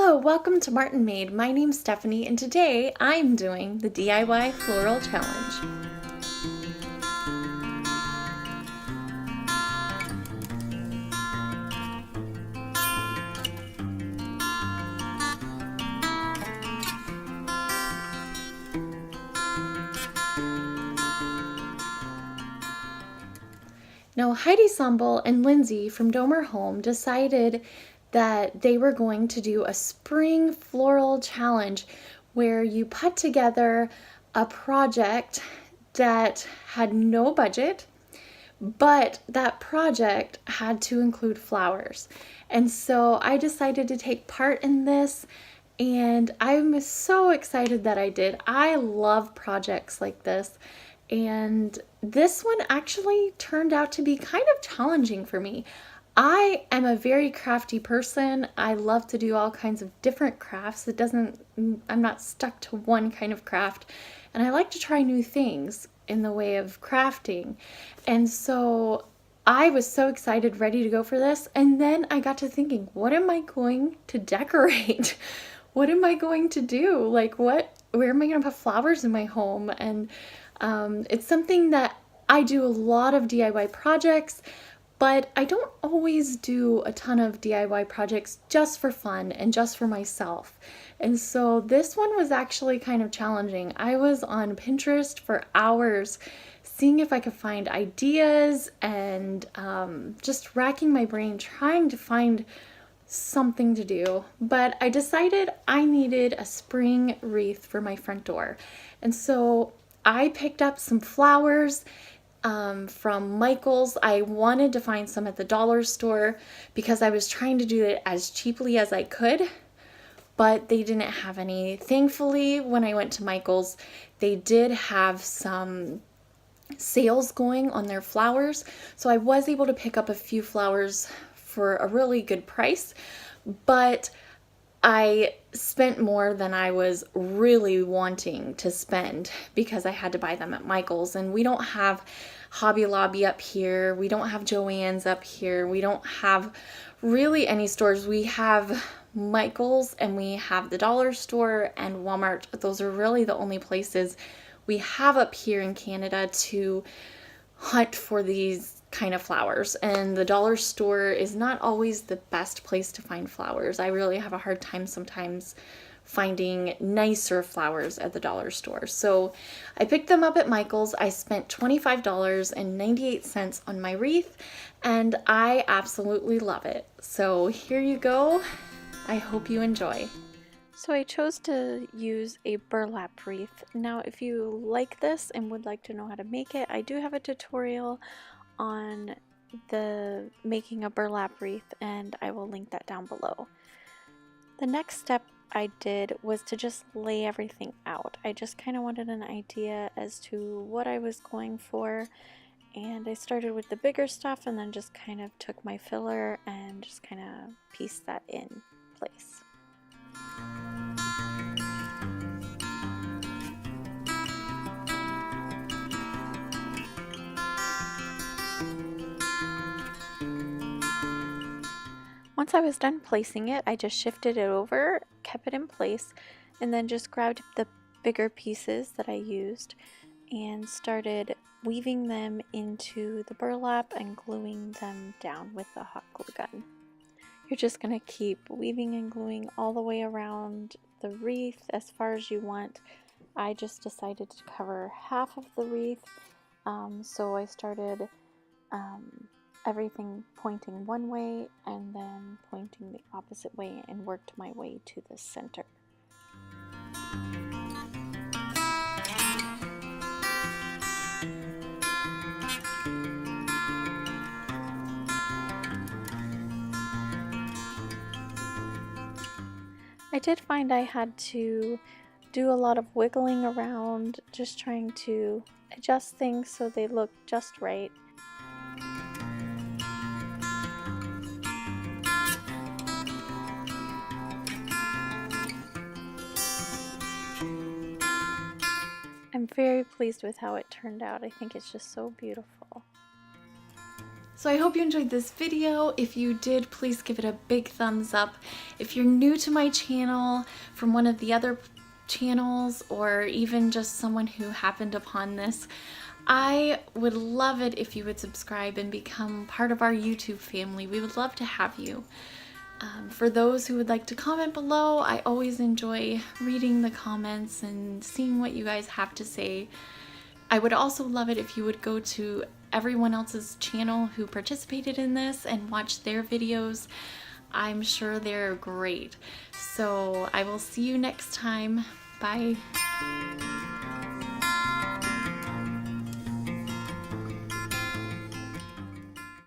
Hello, welcome to Martinmade. My name's Stephanie and today I'm doing the DIY Floral Challenge. Now, Heidi Sonboul and Lindsay from Domer Home decided that they were going to do a spring floral challenge where you put together a project that had no budget, but that project had to include flowers. And so I decided to take part in this, and I'm so excited that I did. I love projects like this. And this one actually turned out to be kind of challenging for me. I am a very crafty person. I love to do all kinds of different crafts. I'm not stuck to one kind of craft. And I like to try new things in the way of crafting. And so I was so excited, ready to go for this. And then I got to thinking, what am I going to decorate? What am I going to do? Where am I going to put flowers in my home? And it's something that I do a lot of DIY projects, but I don't always do a ton of DIY projects just for fun and just for myself. And so this one was actually kind of challenging. I was on Pinterest for hours seeing if I could find ideas and just racking my brain trying to find something to do. But I decided I needed a spring wreath for my front door. And so I picked up some flowers from Michael's. I wanted to find some at the dollar store because I was trying to do it as cheaply as I could, but they didn't have any. Thankfully, when I went to Michael's, they did have some sales going on their flowers, so I was able to pick up a few flowers for a really good price, but I spent more than I was really wanting to spend because I had to buy them at Michael's, and we don't have Hobby Lobby up here. We don't have Joann's up here. We don't have really any stores. We have Michael's and we have the dollar store and Walmart. Those are really the only places we have up here in Canada to hunt for these kind of flowers, and the dollar store is not always the best place to find flowers. I really have a hard time sometimes finding nicer flowers at the dollar store. So I picked them up at Michael's. I spent $25.98 on my wreath, and I absolutely love it. So here you go. I hope you enjoy. So I chose to use a burlap wreath. Now, if you like this and would like to know how to make it, I do have a tutorial on the making a burlap wreath, and I will link that down below. The next step I did was to just lay everything out. I just kind of wanted an idea as to what I was going for, and I started with the bigger stuff and then just kind of took my filler and just kind of pieced that in place. Once I was done placing it, I just shifted it over, kept it in place, and then just grabbed the bigger pieces that I used and started weaving them into the burlap and gluing them down with the hot glue gun. You're just going to keep weaving and gluing all the way around the wreath as far as you want. I just decided to cover half of the wreath, so I started everything pointing one way and then pointing the opposite way and worked my way to the center. I did find I had to do a lot of wiggling around, just trying to adjust things so they look just right. I'm very pleased with how it turned out. I think it's just so beautiful. So I hope you enjoyed this video. If you did, please give it a big thumbs up. If you're new to my channel from one of the other channels, or even just someone who happened upon this, I would love it if you would subscribe and become part of our YouTube family. We would love to have you. For those who would like to comment below, I always enjoy reading the comments and seeing what you guys have to say. I would also love it if you would go to everyone else's channel who participated in this and watch their videos. I'm sure they're great. So I will see you next time. Bye.